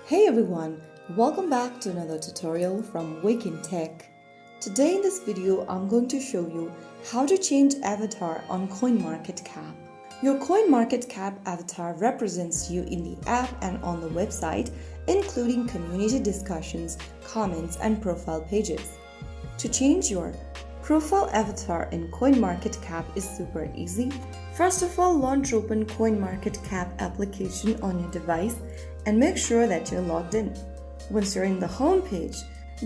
Hey everyone, welcome back to another tutorial from Wake&Tech. Today in this video, I'm going to show you how to change avatar on CoinMarketCap. Your CoinMarketCap avatar represents you in the app and on the website, including community discussions, comments, and profile pages. To change your profile avatar in CoinMarketCap is super easy. First of all, launch open CoinMarketCap application on your device and make sure that you're logged in. Once you're in the home page,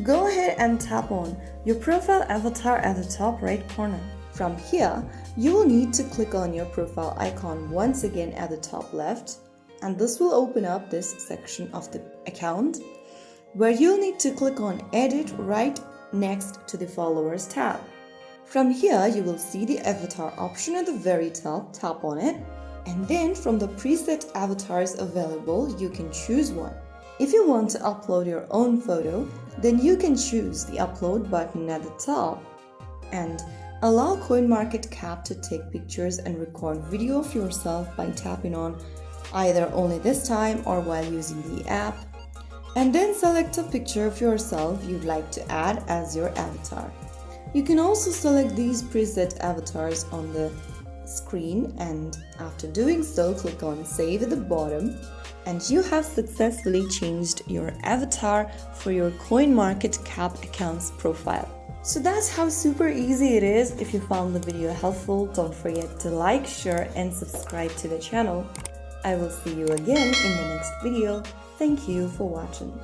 go ahead and tap on your profile avatar at the top right corner. From here, you will need to click on your profile icon once again at the top left, and this will open up this section of the account where you'll need to click on Edit right next to the Followers tab. From here, you will see the avatar option at the very top. Tap on it, and then from the preset avatars available, you can choose one. If you want to upload your own photo, then you can choose the upload button at the top and allow CoinMarketCap to take pictures and record video of yourself by tapping on either only this time or while using the app, and then select a picture of yourself you'd like to add as your avatar. You can also select these preset avatars on the screen, and after doing so, click on Save at the bottom, and you have successfully changed your avatar for your CoinMarketCap account's profile. So that's how super easy it is. If you found the video helpful, don't forget to like, share, and subscribe to the channel. I will see you again in the next video. Thank you for watching.